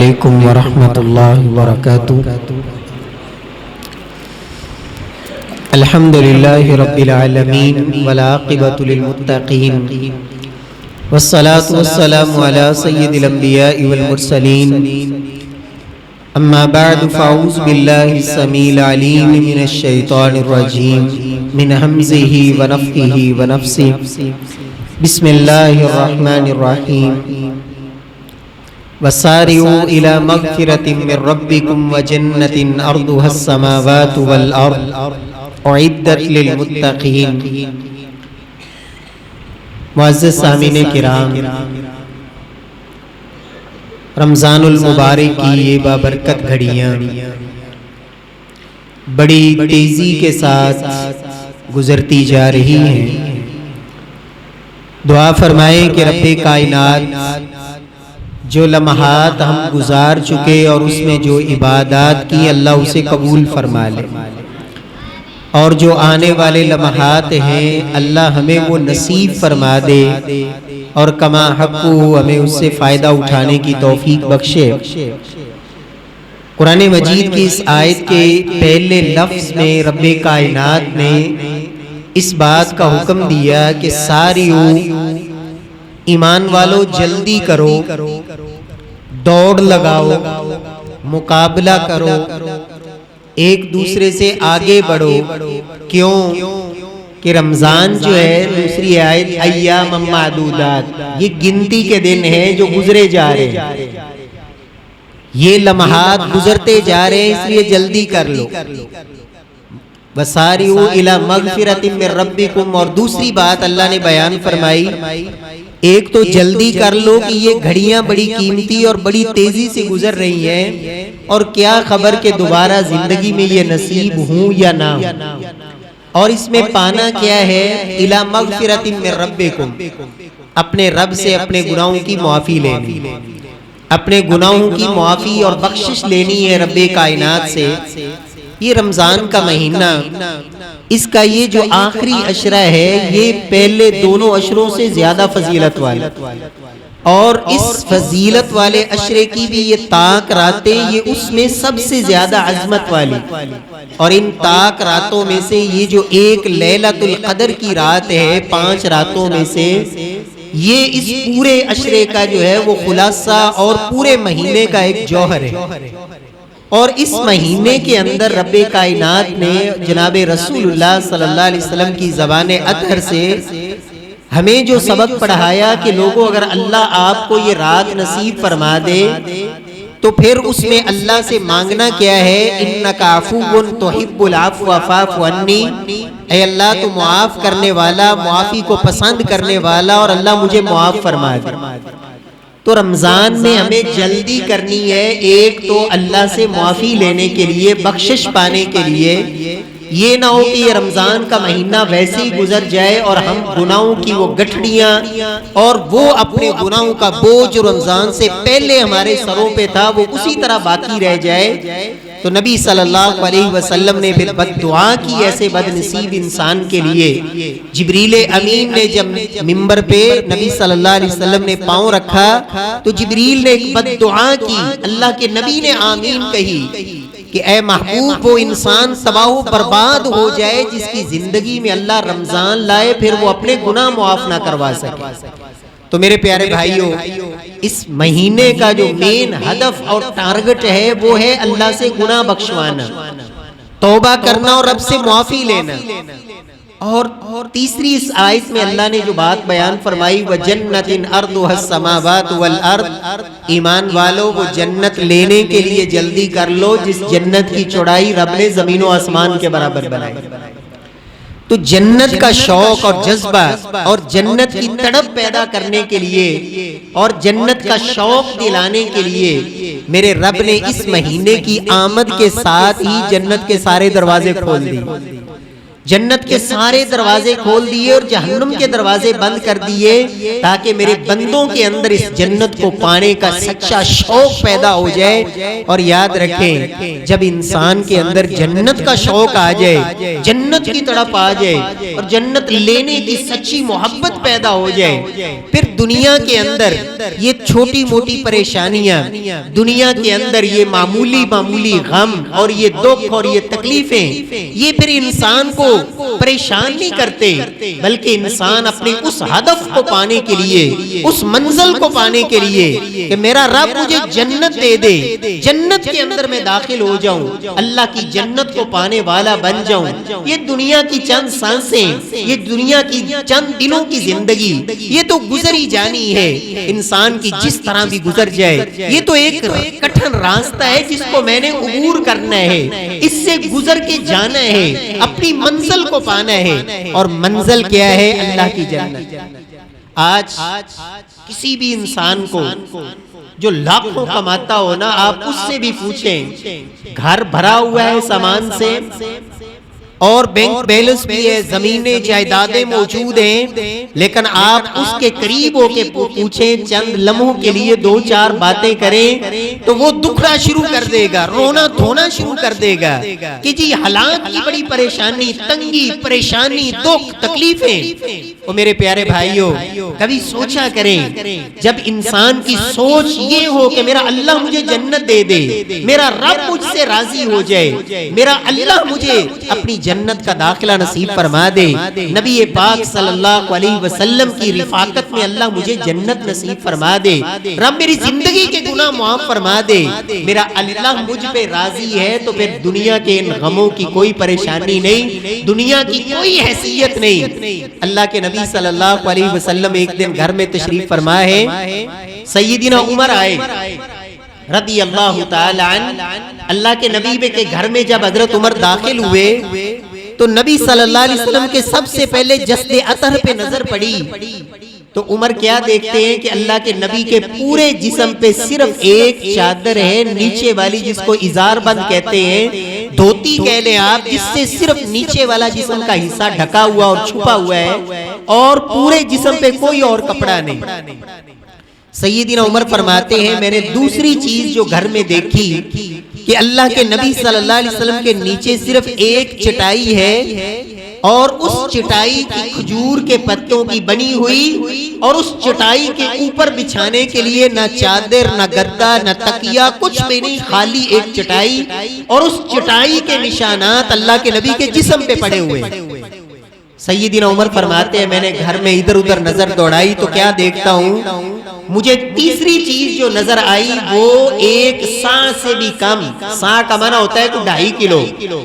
علیکم ورحمۃ اللہ وبرکاتہ۔ الحمدللہ رب العالمین والعاقبۃ للمتقین والصلاة والسلام علی سید الانبیاء والمرسلین، اما بعد فاعوذ باللہ السمیع العلیم من الشیطان الرجیم من ہمزہ ونفخہ ونفثہ، بسم اللہ الرحمن الرحیم۔ وَسَارِعُوا إِلَى مَغْفِرَةٍ مِّن رَّبِّكُمْ وَجَنَّةٍ أَرْضُهَا السَّمَاوَاتُ وَالْأَرْضُ أُعِدَّتْ لِلْمُتَّقِينَ۔ معزز سامعین کرام، رمضان المبارک کی یہ بابرکت گھڑیاں بڑی تیزی کے ساتھ گزرتی جا رہی ہیں۔ دعا فرمائیں کہ رب کائنات جو لمحات ہم گزار چکے اور اس میں جو عبادات کی اللہ اسے قبول فرما لے، اور جو آنے والے لمحات ہیں اللہ ہمیں وہ نصیب فرما دے، اور کما حق ہمیں اس سے فائدہ اٹھانے کی توفیق بخشے۔ قرآن مجید کی اس آیت کے پہلے لفظ میں رب کائنات نے اس بات کا حکم دیا کہ ساریو، ایمان والو جلدی کرو، دوڑ لگاؤ، مقابلہ کرو، ایک دوسرے سے آگے بڑھو۔ کیوں کہ رمضان جو ہے، دوسری آیت ایام معدودات، یہ گنتی کے دن ہیں جو گزرے جا رہے ہیں، یہ لمحات گزرتے جا رہے ہیں، اس لیے جلدی کر لو۔ وَسَارِعُوا إِلَى مَغْفِرَةٍ مِّن رَّبِّكُمْ، اور دوسری بات اللہ نے بیان فرمائی، ایک تو جلدی کر لو کہ یہ گھڑیاں بڑی قیمتی اور بڑی تیزی سے گزر رہی ہیں، اور کیا خبر کہ دوبارہ زندگی میں یہ نصیب ہوں یا نہ ہوں، اور اس میں پانا کیا ہے؟ إِلَى مَغْفِرَةٍ مِّن رَّبِّكُمْ، اپنے رب سے اپنے گناہوں کی معافی لینی، اپنے گناہوں کی معافی اور بخشش لینی ہے رب کائنات سے۔ یہ رمضان کا مہینہ، اس کا یہ جو آخری عشرہ ہے، یہ پہلے دونوں عشروں سے زیادہ فضیلت والا، اور اس فضیلت والے عشرے کی بھی یہ طاق راتیں، یہ اس میں سب سے زیادہ عظمت والی، اور ان طاق راتوں میں سے یہ جو ایک لیلۃ القدر کی رات ہے، 5 راتوں میں سے، یہ اس پورے عشرے کا جو ہے وہ خلاصہ اور پورے مہینے کا ایک جوہر ہے۔ اور اس مہینے کے اندر رب کائنات نے جناب رسول اللہ صلی اللہ علیہ وسلم کی زبان اطہر سے ہمیں جو سبق پڑھایا کہ لوگوں، اگر اللہ آپ کو یہ رات نصیب فرما دے تو پھر اس میں اللہ سے مانگنا کیا ہے؟ اِنَّكَ عَفُوٌّ تُحِبُّ الْعَفْوَ فَاعْفُ عَنِّی، اے اللہ تو معاف کرنے والا، معافی کو پسند کرنے والا، اور اللہ مجھے معاف فرما دے۔ تو رمضان میں ہمیں جلدی کرنی ہے، ایک تو اللہ سے معافی لینے کے لیے، بخشش پانے کے لیے۔ یہ نہ ہو کہ یہ رمضان کا مہینہ ویسے ہی گزر جائے اور ہم گناہوں کی وہ گٹھڑیاں اور وہ اپنے گناہوں کا بوجھ جو رمضان سے پہلے ہمارے سروں پہ تھا وہ اسی طرح باقی رہ جائے۔ تو نبی صلی اللہ علیہ وسلم نے پھر بد دعا کی ایسے بد نصیب انسان کے لیے۔ جبریل امین نے جب منبر پہ نبی صلی اللہ علیہ وسلم نے پاؤں رکھا تو جبریل نے ایک بد دعا کی، اللہ کے نبی نے آمین کہی کہ اے محبوب، وہ انسان تباہ و برباد ہو جائے جس کی زندگی میں اللہ رمضان لائے پھر وہ اپنے گناہ معاف نہ کروا سکے۔ تو میرے پیارے بھائیوں، اس مہینے کا جو مین ہدف اور ٹارگٹ ہے وہ ہے اللہ سے گناہ بخشوانا، توبہ کرنا اور رب سے معافی لینا۔ اور تیسری اس آیت میں اللہ نے جو بات بیان فرمائی، وَجَنَّةٍ أَرْضُهَا السَّمَاوَاتُ وَالْأَرْضُ، ایمان والو وہ جنت لینے کے لیے جلدی کر لو جس جنت کی چوڑائی رب نے زمین و آسمان کے برابر بنائی۔ تو جنت کا شوق اور جذبہ اور جنت کی تڑپ پیدا کرنے کے لیے اور جنت کا شوق دلانے کے لیے میرے رب نے اس مہینے کی آمد کے ساتھ ہی جنت کے سارے دروازے کھول دیے۔ جنت کے سارے دروازے کھول دیے اور جہنم کے دروازے بند کر دیے تاکہ میرے بندوں کے اندر اس جنت کو پانے کا سچا شوق پیدا ہو جائے. اور یاد رکھیں جب انسان کے اندر جنت کا شوق آ جائے, جنت کی تڑپ آ جائے اور جنت لینے کی سچی محبت پیدا ہو جائے, پھر دنیا کے اندر یہ چھوٹی موٹی پریشانیاں, دنیا کے اندر یہ معمولی غم اور یہ دکھ اور یہ تکلیفیں, یہ پھر انسان کو پریشان نہیں کرتے, بلکہ انسان اپنے اس ہدف کو پانے کے لیے, اس منزل کو پانے کے لیے کہ میرا رب مجھے جنت دے دے, جنت کے اندر میں داخل ہو جاؤں, اللہ کی جنت کو پانے والا بن جاؤں. یہ دنیا کی چند سانسیں, یہ دنیا کی چند دنوں کی زندگی, یہ تو گزری جانی ہے. انسان کی جس طرح بھی گزر جائے, یہ تو ایک کٹھن راستہ ہے جس کو میں نے عبور کرنا ہے, اس سے گزر کے جانا ہے, اپنی منزل کو پانا ہے. اور منزل کیا ہے؟ اللہ کی جنت. آج کسی بھی انسان کو جو لاکھوں کماتا ہو نا, آپ اس سے بھی پوچھیں, گھر بھرا ہوا ہے سامان سے اور بینک بیلنس بھی ہے, زمینیں جائیدادیں موجود ہیں, لیکن آپ اس کے قریب ہو کے پوچھیں, چند لمحوں کے لیے دو چار باتیں کریں تو وہ دکھنا شروع کر دے گا, رونا دھونا شروع کر دے گا کہ جی حالات کی بڑی پریشانی, تنگی, پریشانی, دکھ, تکلیفیں. وہ میرے پیارے بھائیوں, کبھی سوچا کریں جب انسان کی سوچ یہ ہو کہ میرا اللہ مجھے جنت دے دے, میرا رب مجھ سے راضی ہو جائے, میرا اللہ مجھے اپنی جنت کا داخلہ نصیب فرما دے, نبی پاک صلی اللہ علیہ وسلم کی رفاقت میں اللہ مجھے جنت نصیب فرما دے, رب میری زندگی کے گناہ معاف فرما دے, میرا اللہ مجھ پہ راضی ہے, تو پھر دنیا کے ان غموں کی کوئی پریشانی نہیں, دنیا کی کوئی حیثیت نہیں. اللہ کے نبی صلی اللہ علیہ وسلم ایک دن گھر میں تشریف فرما ہے, سیدنا عمر آئے رضی اللہ تعالی عنہ. اللہ کے نبی کے گھر میں جب حضرت عمر داخل ہوئے تو نبی صلی اللہ علیہ وسلم کے سب سے پہلے جسد عطر پہ نظر پڑی. تو عمر کیا دیکھتے ہیں کہ اللہ کے نبی کے پورے جسم پہ صرف ایک چادر ہے, نیچے والی جس کو ازار بند کہتے ہیں, دھوتی کہہ لیں آپ, جس سے صرف نیچے والا جسم کا حصہ ڈھکا ہوا اور چھپا ہوا ہے, اور پورے جسم پہ کوئی اور کپڑا نہیں. سیدنا عمر فرماتے ہیں میں نے دوسری چیز جو گھر میں دیکھی کہ اللہ کے نبی صلی اللہ علیہ وسلم کے نیچے صرف ایک چٹائی ہے, اور اس چٹائی کی کھجور کے پتوں کی بنی ہوئی, اور اس چٹائی کے اوپر بچھانے کے لیے نہ چادر, نہ گدا, نہ تکیہ, کچھ بھی نہیں, خالی ایک چٹائی, اور اس چٹائی کے نشانات اللہ کے نبی کے جسم پہ پڑے ہوئے. سیدنا عمر فرماتے ہیں میں نے گھر میں ادھر ادھر نظر دوڑائی تو کیا دیکھتا ہوں, مجھے تیسری چیز جو نظر آئی وہ ایک سا سے بھی کم, سا کا معنی ہوتا ہے کوئی 2.5 کلو,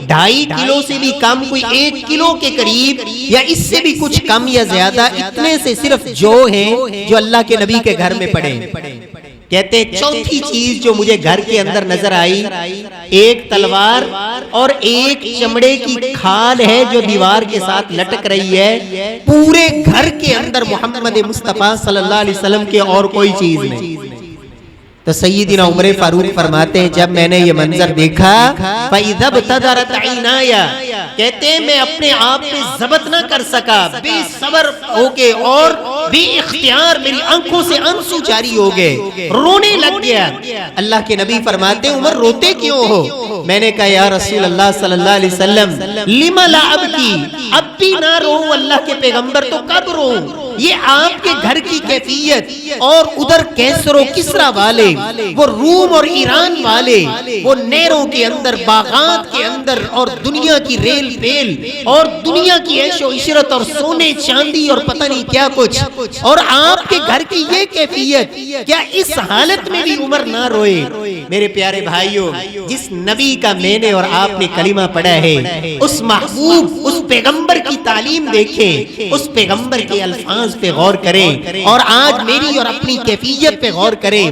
2.5 کلو سے بھی کم, کوئی 1 کلو کے قریب یا اس سے بھی کچھ کم یا زیادہ, اتنے سے صرف جو ہیں جو اللہ کے نبی کے گھر میں پڑے. کہتے ہیں چوتھی چیز جو مجھے گھر کے اندر نظر آئی, ایک تلوار اور ایک چمڑے کی کھال ہے جو دیوار کے ساتھ لٹک رہی ہے. پورے گھر کے اندر محمد مصطفیٰ صلی اللہ علیہ وسلم کے اور کوئی چیز نہیں. تو سیدنا عمر فاروق فرماتے ہیں جب میں نے یہ منظر دیکھا فَإِذَا ابْتَدَرَتْ عَيْنَايَ, کہتے ہیں میں اپنے آپ پہ ضبط نہ کر سکا, بے صبر ہو کے اور بے اختیار میری آنکھوں سے آنسو جاری ہو گئے, رونے لگ گیا. اللہ کے نبی فرماتے ہیں عمر روتے کیوں ہو؟ میں نے کہا یا رسول اللہ صلی اللہ علیہ وسلم لِمَ لَا أَبْكِي, اب بھی نہ رو اللہ کے پیغمبر تو کب رو؟ یہ آپ کے گھر کی کیفیت, اور ادھر کیسر و کسرا والے, وہ روم اور ایران والے, وہ نیروں کے اندر, باغات کے اندر, اور دنیا کی ریل پیل, اور دنیا کی عیش و عشرت, اور سونے چاندی, اور پتہ نہیں کیا کچھ, اور آپ کے گھر کی یہ کیفیت, کیا اس حالت میں بھی عمر نہ روئے؟ میرے پیارے بھائیوں, جس نبی کا میں نے اور آپ نے کلمہ پڑھا ہے, اس محبوب, اس پیغمبر کی تعلیم دیکھیں, اس پیغمبر کے الفاظ پہ غور کریں, اور آج میری اور اپنی کیفیت پہ غور کریں.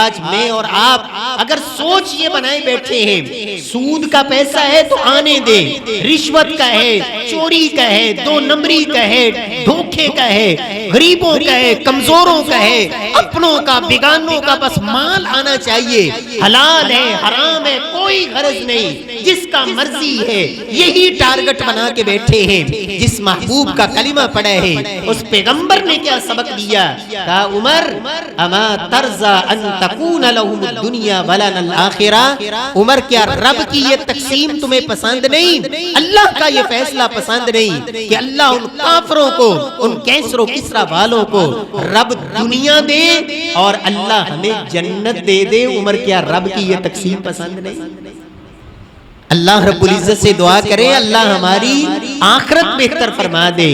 آج میں اور آپ اگر سوچ یہ بنائے بیٹھے ہیں سود کا پیسہ ہے تو آنے دیں, رشوت کا ہے, چوری کا ہے, 2 نمبری کا ہے, دھوکے کا ہے, غریبوں کا ہے، کمزوروں کا ہے، اپنوں کا بیگانوں کا، بس مال آنا چاہیے، حلال ہے حرام ہے کوئی غرض نہیں، جس کا مرضی ہے یہی ٹارگٹ بنا کے بیٹھے ہیں۔ جس محبوب کا کلمہ پڑھا ہے اس پیغمبر نے کیا سبق دیا؟ کہا عمر اما ترضى ان تكون لهم الدنيا ولنا الاخرہ، عمر کیا رب کی یہ تقسیم تمہیں پسند نہیں؟ اللہ کا یہ فیصلہ پسند نہیں کہ اللہ ان کافروں کو، ان کیسر و کسرا والوں کو رب دنیا دے اور اللہ ہمیں جنت دے دے؟ عمر کیا رب کی یہ تقسیم پسند نہیں؟ اللہ رب العزت سے دعا کریں اللہ ہماری آخرت بہتر فرما دے،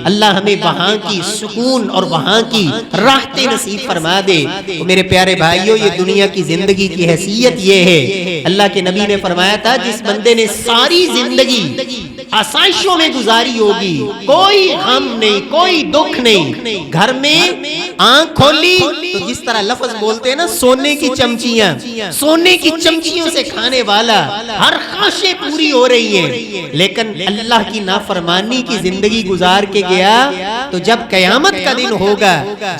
اللہ ہمیں وہاں کی سکون اور وہاں کی راحت نصیب فرما دے۔ میرے پیارے بھائیوں، یہ دنیا کی زندگی کی حیثیت یہ ہے، اللہ کے نبی نے فرمایا تھا جس بندے نے ساری زندگی آسائشوں میں گزاری ہوگی، کوئی غم نہیں، کوئی دکھ نہیں، گھر میں آنکھ کھولی تو جس طرح لفظ بولتے ہیں نا سونے کی چمچیاں، سونے کی چمچیوں سے کھانے والا، ہر خواہشیں پوری ہو رہی ہیں، لیکن اللہ کی نافرمانی کی زندگی گزار کے گیا تو جب قیامت کا دن ہوگا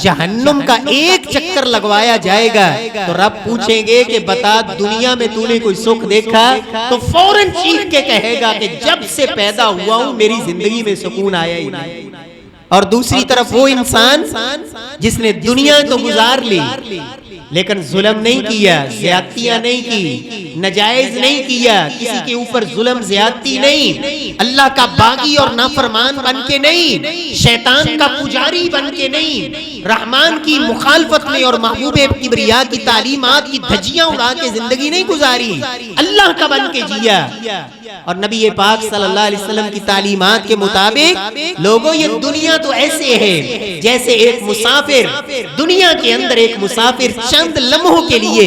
جہنم کا ایک چکر لگوایا جائے گا تو رب پوچھیں گے کہ بتا دنیا میں تو نے کوئی سکھ دیکھا؟ تو فوراً چیخ کے کہے گا کہ جب سے پیدا ہوا ہوں میری زندگی میں سکون آیا ہی نہیں۔ اور دوسری طرف وہ انسان جس نے دنیا تو گزار لی لیکن ظلم نہیں کیا، زیادتیاں نہیں کی، نجائز نہیں کیا، کسی کے اوپر ظلم زیادتی نہیں، اللہ کا باغی اور نافرمان بن کے نہیں، شیطان کا پجاری بن کے نہیں، رحمان کی مخالفت میں اور محبوب کبریا کی تعلیمات کی دھجیاں اڑا کے زندگی نہیں گزاری، اللہ کا بن کے جیا۔ اور نبی پاک صلی اللہ علیہ وسلم کی تعلیمات کے مطابق لوگوں یہ دنیا تو ایسے ہے جیسے ایک مسافر، دنیا کے اندر ایک مسافر چند لمحوں کے لیے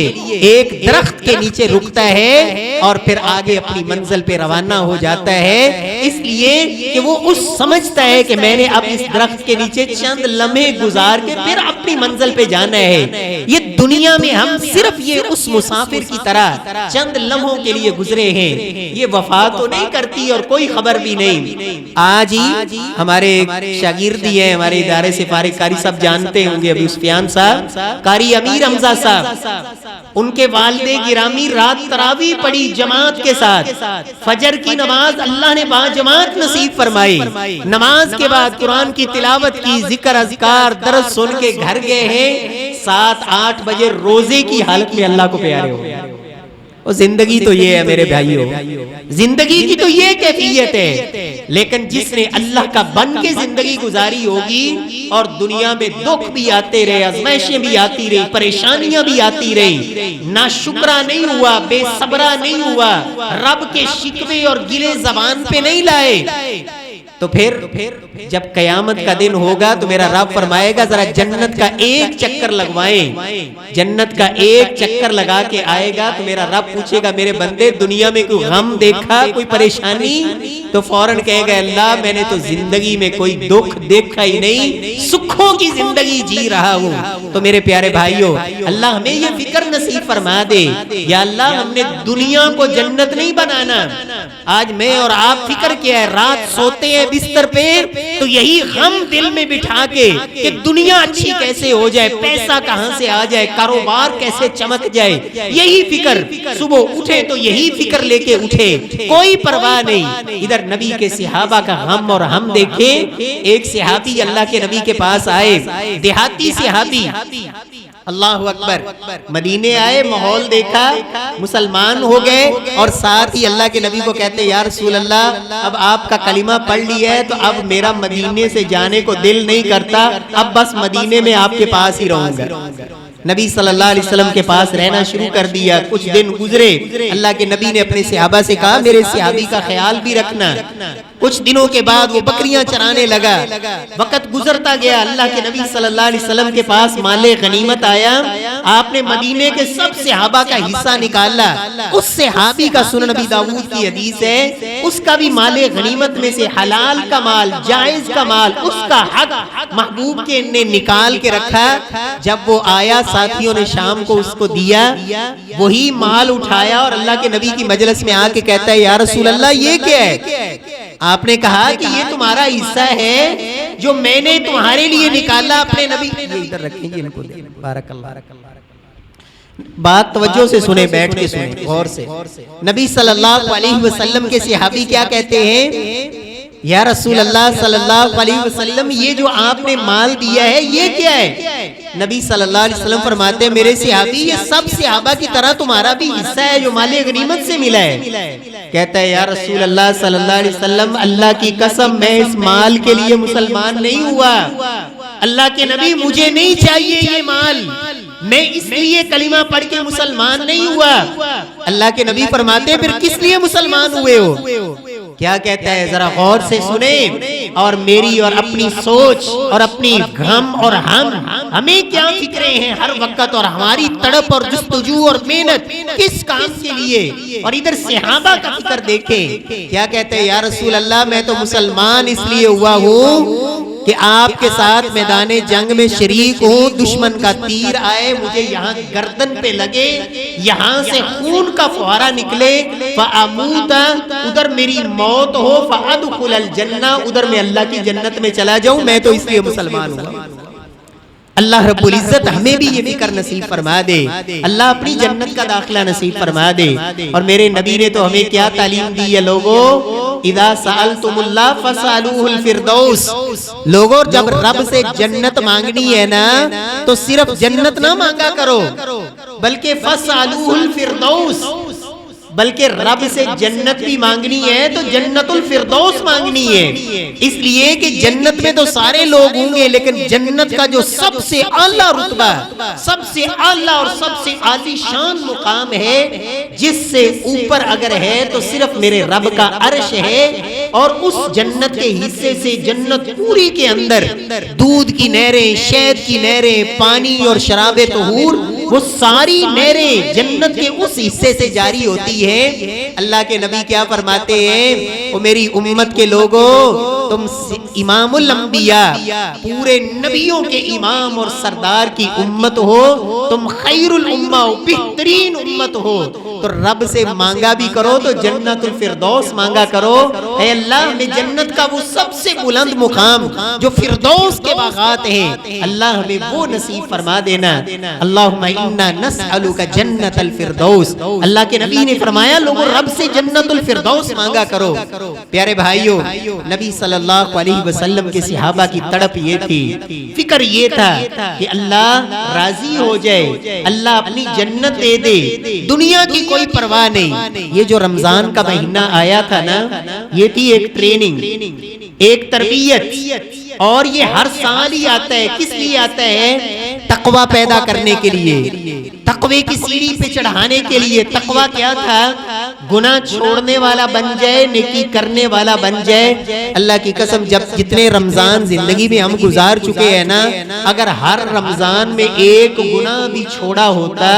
ایک درخت کے نیچے رکتا ہے اور پھر آگے اپنی منزل پہ روانہ ہو جاتا ہے، اس لیے کہ وہ اس سمجھتا ہے کہ میں نے اب اس درخت کے نیچے چند لمحے گزار کے پھر اپنی منزل پہ جانا ہے۔ یہ دنیا میں ہم صرف یہ اس مسافر کی طرح چند لمحوں کے لیے گزرے ہیں، یہ وفا تو نہیں کرتی اور کوئی خبر بھی نہیں۔ آج ہی ہمارے شاگردی ہیں، ہمارے ادارے سے فارغ قاری صاحب جانتے ہوں گے ابھی سفیان صاحب، قاری امیر حمزہ صاحب، ان کے والد گرامی رات تراویح پڑھی جماعت کے ساتھ، فجر کی نماز اللہ نے با جماعت نصیب فرمائی، نماز کے بعد قرآن کی تلاوت کی، ذکر اذکار درس سن کے گھر گئے ہیں، 7-8 بجے روزے کی حالت میں اللہ کو پیارے ہو گئے۔ اور زندگی تو یہ ہے میرے بھائیوں، زندگی کی تو یہ کیفیت ہے، لیکن جس نے اللہ کا بن کے زندگی گزاری ہوگی اور دنیا میں دکھ بھی آتے رہے، آزمائشیں بھی آتی رہی، پریشانیاں بھی آتی رہی، ناشکرا نہیں ہوا، بے صبرا نہیں ہوا، رب کے شکوے اور گلے زبان پہ نہیں لائے، تو پھر جب قیامت کا دن ہوگا تو میرا رب فرمائے گا ذرا جنت کا ایک چکر لگوائیں، جنت کا ایک چکر لگا کے آئے گا تو میرا رب پوچھے گا میرے بندے دنیا میں کوئی غم دیکھا، کوئی پریشانی؟ تو فوراً کہے گا اللہ میں نے تو زندگی میں کوئی دکھ دیکھا ہی نہیں، سکھوں کی زندگی جی رہا ہوں۔ تو میرے پیارے بھائیوں اللہ ہمیں یہ فکر نصیب فرما دے، یا اللہ ہم نے دنیا کو جنت نہیں بنانا۔ آج میں اور آپ فکر کیا ہے، رات سوتے ہیں بستر پہ تو یہی غم دل میں بٹھا کے کہ دنیا اچھی کیسے ہو جائے، پیسہ کہاں سے آ جائے، کاروبار کیسے چمک جائے، یہی فکر، صبح اٹھے تو یہی فکر لے کے اٹھے، کوئی پرواہ نہیں۔ ادھر نبی کے صحابہ کا غم اور ہم دیکھیں، ایک صحابی اللہ کے نبی کے پاس آئے، دیہاتی صحابی، اللہ اکبر، مدینے آئے، ماحول دیکھا، مسلمان ہو گئے اور ساتھ ہی اللہ کے نبی کو کہتے یا رسول اللہ اب آپ کا کلمہ پڑھ لیا ہے تو اب میرا مدینے سے جانے کو دل نہیں کرتا، اب بس مدینے میں آپ کے پاس ہی رہوں گا۔ نبی صلی اللہ علیہ وسلم کے پاس رہنا شروع کر دیا، کچھ دن گزرے، اللہ کے نبی نے اپنے صحابہ سے کہا میرے صحابی کا خیال بھی رکھنا۔ کچھ دنوں کے بعد وہ بکریاں چرانے لگا، وقت گزرتا گیا، اللہ کے نبی صلی اللہ علیہ وسلم کے پاس مال غنیمت آیا، آپ نے مدینے کے سب صحابہ کا حصہ نکالا، اس صحابی کا سنن نبی داؤد کی حدیث ہے، اس کا بھی مال غنیمت میں سے حلال کا مال، جائز کا مال، اس کا حق محبوب کے نے نکال کے رکھا۔ جب وہ آیا ساتھیوں نے شام کو اس کو دیا، وہی مال اٹھایا اور اللہ کے نبی کی مجلس میں آ کے کہتا ہے یا رسول اللہ یہ کیا ہے؟ آپ نے کہا کہ یہ تمہارا حصہ ہے، جو میں نے تمہارے لیے نکالا اپنے نبی. یہ ادھر رکھیں گے ان کو دے. بارک اللہ. بات توجہ سے سنیں, بیٹھ کے سنیں غور سے. نبی صلی اللہ علیہ وسلم کے صحابی کیا کہتے ہیں؟ یا رسول اللہ صلی اللہ علیہ وسلم, یہ جو آپ نے مال دیا ہے یہ کیا ہے؟ نبی صلی اللہ علیہ وسلم فرماتے ہیں میرے صحابی یہ سب صحابہ کی طرح تمہارا بھی حصہ ہے جو مال غنیمت سے ملا ہے. کہتا ہے یا رسول اللہ صلی اللہ علیہ وسلم, اللہ کی قسم میں اس مال کے لیے مسلمان نہیں ہوا. اللہ کے نبی مجھے نہیں چاہیے یہ مال, میں اس لیے کلمہ پڑھ کے مسلمان نہیں ہوا. اللہ کے نبی فرماتے ہیں پھر کس لیے مسلمان ہوئے ہو؟ کیا کہتا ہے ذرا غور سے سنیں, اور میری اور اپنی سوچ اور اپنی غم اور ہمیں کیا فکریں ہیں ہر وقت, اور ہماری تڑپ اور جستجو اور محنت کس کام کے لیے. اور ادھر صحابہ کا فکر دیکھیں, کیا کہتے ہیں یا رسول اللہ میں تو مسلمان اس لیے ہوا ہوں کہ آپ کے ساتھ میدان جنگ میں شریک ہوں, دشمن کا تیر آئے مجھے یہاں گردن پہ لگے, یہاں سے خون کا فوارہ نکلے, فَأَمُوتَ ادھر میری موت ہو, فَأَدْخُلَ الْجَنَّةَ ادھر میں اللہ کی جنت میں چلا جاؤں, میں تو اس لیے مسلمان ہوں. اللہ رب العزت ہمیں بھی یہ فکر نصیب فرما دے, اللہ اپنی جنت کا داخلہ نصیب فرما دے. اور میرے نبی نے تو ہمیں کیا تعلیم دی ہے لوگوں, اذا سألتم اللہ فسألوہ الفردوس. لوگوں جب رب سے جنت مانگنی ہے نا تو صرف جنت نہ مانگا کرو بلکہ فسألوہ الفردوس, بلکہ رب سے جنت بھی مانگنی ہے تو جنت الفردوس مانگنی ہے. اس لیے کہ جنت میں تو سارے لوگ ہوں گے لیکن جنت کا جو سب سے اعلیٰ رتبہ, سب سے اعلیٰ اور سب سے عالی شان مقام ہے, جس سے اوپر اگر ہے تو صرف میرے رب کا عرش ہے. اور اس جنت کے حصے سے جنت پوری کے اندر دودھ کی نہریں, شہد کی نہریں, پانی اور شراب طہور, وہ ساری نہریں جنت کے اس حصے سے جاری ہوتی ہے. اللہ کے نبی کیا فرماتے ہیں, او میری امت کے لوگوں, تم امام الانبیاء پورے نبیوں کے امام اور سردار کی امت ہو, تم خیر الامہ بہترین امت ہو, تو رب سے مانگا بھی کرو تو جنت الفردوس مانگا کرو. اے اللہ ہمیں جنت کا وہ سب سے بلند مقام جو فردوس کے باغات ہیں, اللہ ہمیں وہ نصیب فرما دینا. اللہم انا نسألک جنت الفردوس. اللہ کے نبی نے فرمایا لوگوں رب سے جنت الفردوس مانگا کرو. پیارے بھائیو, نبی صلی اللہ علیہ وسلم کے صحابہ کی تڑپ یہ تھی, فکر یہ تھا کہ اللہ راضی ہو جائے, اللہ اپنی جنت دے دے, دنیا کی کوئی پرواہ نہیں. یہ جو رمضان کا مہینہ آیا تھا نا, یہ تھی ایک ٹریننگ, ایک تربیت, اور یہ ہر سال ہی آتا ہے. کس لیے آتا ہے؟ تقوی پیدا کرنے کے لیے, تقوی کی سیڑھی پہ چڑھانے کے لیے. تقوی کیا تھا؟ گناہ چھوڑنے والا بن جائے, نیکی کرنے والا بن جائے. اللہ کی قسم جب جتنے رمضان زندگی میں ہم گزار چکے ہیں نا, اگر ہر رمضان میں ایک گناہ بھی چھوڑا ہوتا,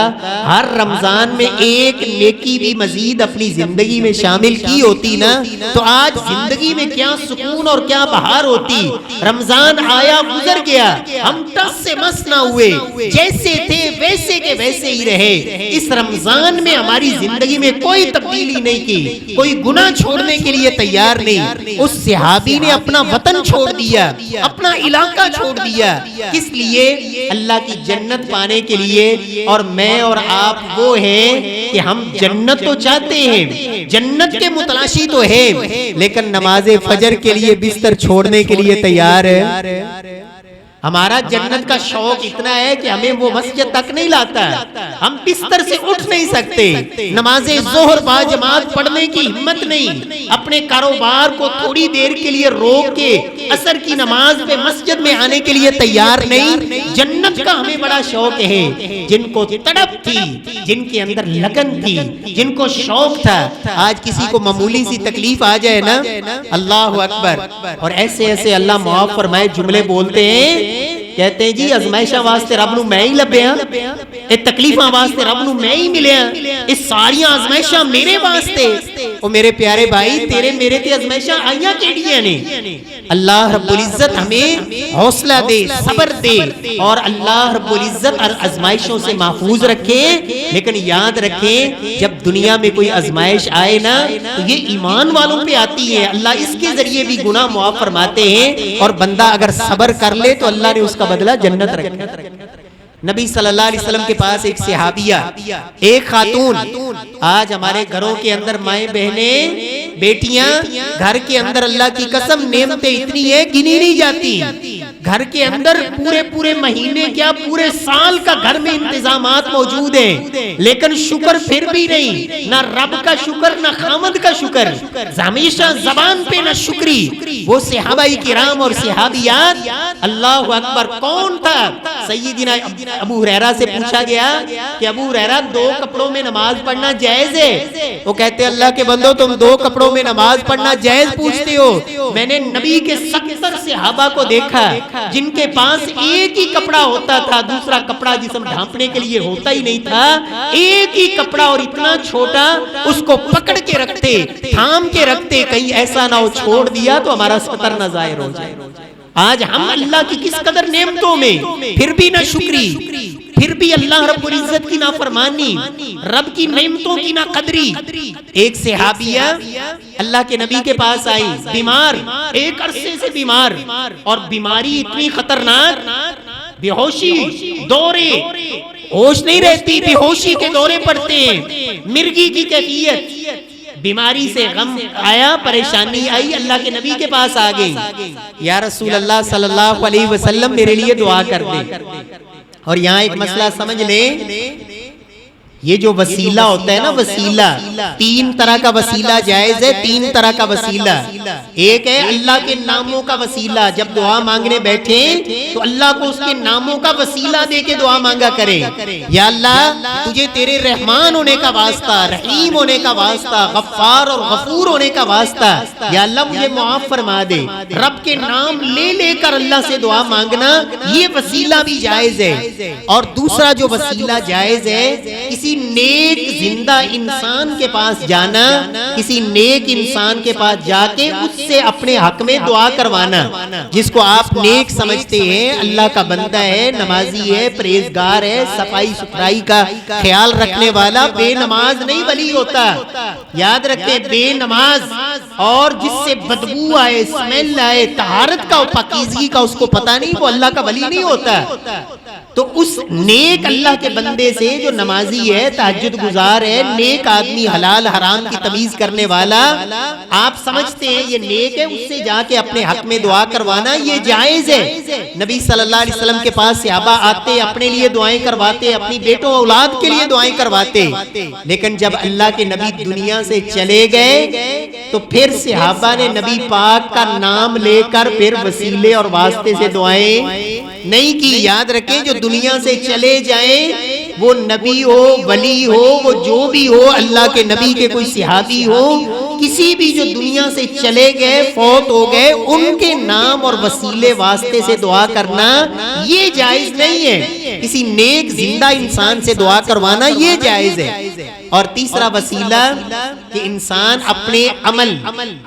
ہر رمضان میں ایک نیکی بھی مزید اپنی زندگی میں شامل کی ہوتی نا, تو آج زندگی میں کیا سکون اور کیا بہار ہوتی. رمضان آیا گزر گیا, ہم ٹس سے مس نہ ہوئے, جیسے تھے ویسے کے ویسے ہی رہے. اس رمضان میں ہماری زندگی میں کوئی تبدیلی نہیں کی, کوئی گناہ چھوڑنے کے لیے تیار نہیں. اس صحابی نے اپنا وطن چھوڑ دیا, اپنا علاقہ چھوڑ دیا. کس لیے؟ اللہ کی جنت پانے کے لیے. اور میں اور آپ وہ ہیں کہ ہم جنت تو چاہتے ہیں, جنت کے متلاشی تو ہے, لیکن نماز فجر کے لیے بستر چھوڑنے کے لیے تیار ہے. ہمارا جنت کا شوق اتنا ہے کہ ہمیں وہ مسجد تک نہیں لاتا, ہم بستر سے اٹھ نہیں سکتے. نماز ظہر با جماعت پڑھنے کی ہمت نہیں, اپنے کاروبار کو تھوڑی دیر کے لیے روک کے عصر کی نماز پہ مسجد میں آنے کے لیے تیار نہیں. جنت کا ہمیں بڑا شوق ہے. جن کو تڑپ تھی, جن کے اندر لگن تھی, جن کو شوق تھا, آج کسی کو معمولی سی تکلیف آ جائے نا, اللہ اکبر, اور ایسے ایسے اللہ معاف فرمائے جملے بولتے ہیں, کہتے ہیں جی ازمائشاں واسطے رب نو میں ہی لبیا, اے تکلیفاں واسطے رب نو میں ہی ملیا, اے ساریاں ازمائشاں میرے واسطے. او میرے پیارے بھائی تیرے میرے تے ازمائشاں آئیاں کیڑیاں نے. اللہ رب العزت ہمیں حوصلہ دے, صبر دے, اور اللہ رب العزت ازمائشوں سے محفوظ رکھے. لیکن یاد رکھیں جب دنیا میں کوئی ازمائش آئے نا تو یہ ایمان والوں پہ آتی ہے. اللہ اس کے ذریعے بھی گناہ معاف فرماتے ہیں, اور بندہ اگر صبر کر لے تو اللہ نے اس کا بدلہ جنت رکھا. نبی صلی اللہ علیہ وسلم کے پاس ایک صحابیہ, ایک خاتون, آج ہمارے گھروں کے اندر مائیں بہنیں بیٹیاں, گھر کے اندر اللہ کی قسم نعمتیں اتنی ہے گنی نہیں جاتی. گھر کے اندر پورے مہینے کیا پورے سال کا گھر میں انتظامات موجود ہیں, لیکن شکر پھر بھی نہیں, نہ رب کا شکر نہ خامد کا شکر, ہمیشہ زبان پہ نہ شکری. وہ صحابہ کرام اور صحابیات, اللہ اکبر, کون تھا؟ سیدنا ابو ہریرہ سے پوچھا گیا کہ ابو ہریرہ 2 کپڑوں میں نماز پڑھنا جائز ہے؟ وہ کہتے اللہ کے بندو تم 2 کپڑوں میں نماز پڑھنا جائز پوچھتے ہو؟ میں نے نبی کے 70 صحابہ کو دیکھا جن کے پاس ایک ہی کپڑا ہوتا تھا, دوسرا کپڑا جسم ڈھانپنے کے لیے ہوتا ہی نہیں تھا. ایک ہی کپڑا اور اتنا چھوٹا, اس کو پکڑ کے رکھتے, تھام کے رکھتے, کہیں ایسا نہ ہو چھوڑ دیا تو ہمارا ستر نہ ظاہر ہو جائے. آج ہم اللہ کی کس قدر نعمتوں میں پھر بھی نہ شکری, پھر بھی اللہ رب العزت کی نافرمانی, رب کی نعمتوں کی نہ قدری. ایک صحابیہ اللہ کے نبی کے پاس آئی, بیمار, ایک عرصے سے بیمار, اور بیماری اتنی خطرناک, بے ہوشی, دورے, ہوش نہیں رہتی, بے ہوشی کے دورے پڑتے ہیں, مرگی کی کیفیت. بیماری سے غم آیا, پریشانی آئی, اللہ کے نبی کے پاس آ گئی, یا رسول اللہ صلی اللہ علیہ وسلم میرے لیے دعا کر دیں. اور یہاں ایک مسئلہ سمجھ لیں, یہ جو وسیلہ ہوتا ہے نا, وسیلہ 3 طرح کا وسیلہ جائز ہے. 3 طرح کا وسیلہ, ایک ہے اللہ کے ناموں کا وسیلہ, جب دعا مانگنے بیٹھے تو اللہ کو اس کے ناموں کا وسیلہ دے کے دعا مانگا کرے. یا اللہ تجھے تیرے رحمان ہونے کا واسطہ, رحیم ہونے کا واسطہ, غفار اور غفور ہونے کا واسطہ, یا اللہ مجھے معاف فرما دے. رب کے نام لے لے کر اللہ سے دعا مانگنا یہ وسیلہ بھی جائز ہے. اور دوسرا جو وسیلہ جائز ہے, کسی نیک زندہ انسان کے پاس جانا, کسی نیک انسان کے پاس جا کے اس سے اپنے حق میں دعا کروانا, جس کو آپ نیک سمجھتے ہیں, اللہ کا بندہ ہے, نمازی ہے, پرہیزگار ہے, صفائی ستھرائی کا خیال رکھنے والا. بے نماز نہیں ولی ہوتا, یاد رکھیں, بے نماز اور جس سے بدبو آئے, سمیل آئے, طہارت کا, پاکیزگی کا اس کو پتہ نہیں, وہ اللہ کا ولی نہیں ہوتا. تو اس نیک اللہ کے بندے سے جو نمازی ہے, تہجد گزار ہے, نیک آدمی, حلال حرام کی تمیز کرنے والا, آپ سمجھتے ہیں یہ نیک ہے, اس سے جا کے اپنے حق میں دعا کروانا یہ جائز ہے. نبی صلی اللہ علیہ وسلم کے پاس صحابہ آتے, اپنے لیے دعائیں کرواتے, اپنی بیٹوں اولاد کے لیے دعائیں کرواتے. لیکن جب اللہ کے نبی دنیا سے چلے گئے تو پھر صحابہ نے نبی پاک کا نام لے کر پھر وسیلے اور واسطے سے دعائیں نہیں کی. یاد رکھیں جو دنیا سے چلے جائیں, وہ نبی ہو, ولی ہو, وہ جو بھی ہو, اللہ کے نبی کے کوئی صحابی ہو, کسی بھی جو دنیا سے چلے گئے, فوت ہو گئے, ان کے نام اور وسیلے واسطے سے دعا کرنا یہ جائز نہیں ہے. کسی نیک زندہ انسان سے دعا کروانا یہ جائز ہے. اور تیسرا وسیلہ کہ انسان اپنے عمل,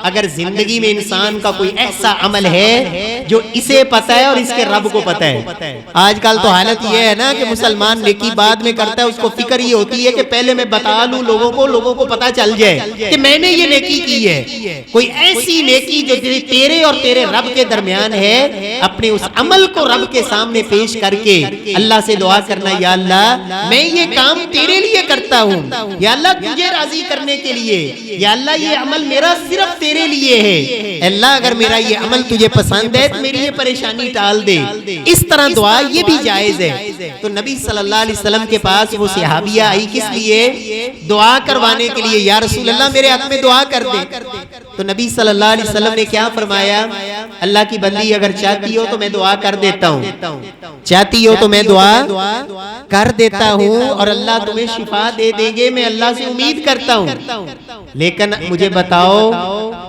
اگر زندگی میں انسان کا کوئی ایسا عمل ہے جو اسے پتہ ہے اور اس کے رب کو پتہ ہے. آج کل تو حالت یہ ہے نا کہ مسلمان نیکی بعد میں کرتا ہے, اس کو فکر یہ ہوتی ہے کہ پہلے میں بتا لوں لوگوں کو پتہ چل جائے کہ میں نے یہ نیکی کی ہے. کوئی ایسی نیکی جو تیرے اور تیرے رب کے درمیان ہے, اپنے اس عمل کو رب کے سامنے پیش کر کے اللہ سے دعا کرنا, یا اللہ میں یہ کام تیرے لیے کرتا ہوں, یا اللہ تجھے راضی کرنے کے لیے, یا اللہ یہ عمل میرا صرف تیرے لیے ہے, اللہ اگر میرا یہ عمل تجھے پسند ہے تو میری یہ پریشانی ٹال دے. اس طرح دعا یہ بھی جائز ہے. تو نبی صلی اللہ علیہ وسلم کے پاس وہ صحابیہ آئی, کس لیے؟ دعا کروانے کے لیے. یا رسول اللہ میرے حق میں دعا کر دے. تو نبی صلی اللہ علیہ وسلم نے کیا فرمایا, اللہ کی بندی اگر چاہتی ہو تو میں دعا کر دیتا ہوں, چاہتی ہو تو میں دعا کر دیتا ہوں, اور اللہ تمہیں شفا دے دیں گے, میں اللہ سے امید کرتا ہوں. لیکن مجھے بتاؤ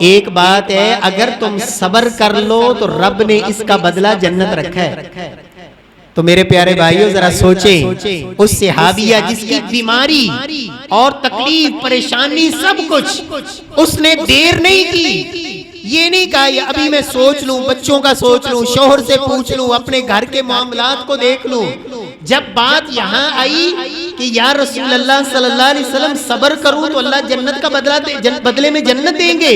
ایک بات ہے, اگر تم صبر کر لو تو رب نے اس کا بدلہ جنت رکھا ہے. تو میرے پیارے بھائیوں ذرا سوچیں، اس صحابیہ جس کی بیماری اور تکلیف پریشانی سب کچھ، اس نے دیر نہیں کی، یہ نہیں کہا یہ ابھی میں سوچ لوں، بچوں کا سوچ لوں، شوہر سے پوچھ لوں، اپنے گھر کے معاملات کو دیکھ لوں۔ جب بات یہاں آئی کہ یا رسول اللہ صلی اللہ علیہ وسلم صبر کروں تو اللہ جنت کا بدلے میں جنت دیں گے،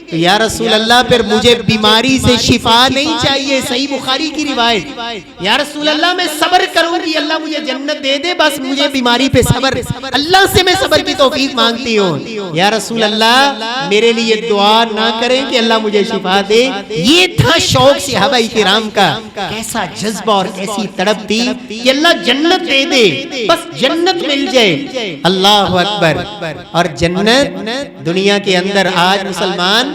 تو یا رسول اللہ پھر مجھے بیماری سے شفا نہیں چاہیے، صحیح بخاری کی روایت، یا رسول اللہ میں صبر کروں گی اللہ مجھے جنت دے دے، بس مجھے بیماری پہ صبر، اللہ سے میں صبر کی توفیق مانگتی ہوں، یا رسول اللہ میرے لیے دعا نہ کریں کہ اللہ مجھے شفا دے۔ یہ تھا شوق صحابہ کرام کا، کیسا جذبہ اور کیسی تڑپ تھی کہ اللہ جنت دے دے، بس جنت مل جائے، اللہ اکبر۔ اور جنت دنیا کے اندر آج مسلمان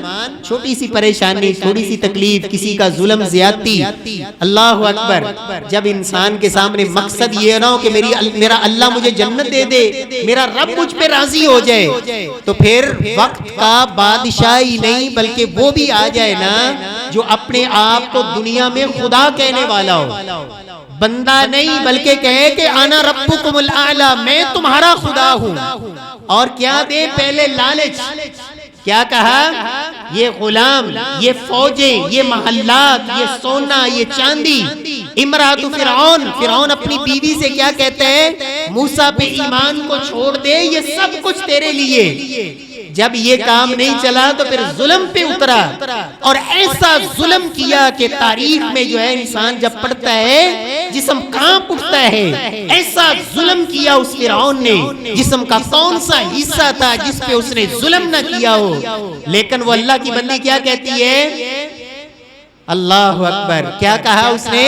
چھوٹی سی پریشانی، تھوڑی سی تکلیف، کسی کا ظلم زیادتی، اللہ اکبر، جب انسان کے سامنے مقصد یہ نہ ہو کہ میرا اللہ مجھے جنت دے دے، میرا رب مجھ پہ راضی ہو جائے، تو پھر وقت کا بادشاہ ہی نہیں بلکہ وہ بھی آ جائے نا جو اپنے آپ کو دنیا میں خدا کہنے والا ہو، بندہ نہیں بلکہ کہے کہ انا ربکم الاعلی، میں تمہارا خدا ہوں، اور کیا دے پہلے لالچ، کیا کہا یہ غلام، یہ فوجیں، یہ محلات، یہ سونا، یہ چاندی، امرات فرعون اپنی بیوی سے کیا کہتے ہیں، موسیٰ پہ ایمان کو چھوڑ دے، یہ سب کچھ تیرے لیے، جب یہ کام نہیں چلا تو پھر ظلم پہ اترا، اور ایسا ظلم کیا کہ تاریخ میں جو ہے انسان جب پڑھتا ہے جسم کانپ اٹھتا ہے، ایسا ظلم کیا اس فرعون نے، جسم کا کون سا حصہ تھا جس پہ اس نے ظلم نہ کیا ہو، لیکن وہ اللہ کی بندی کیا کہتی ہے، اللہ اکبر، کیا کہا اس نے،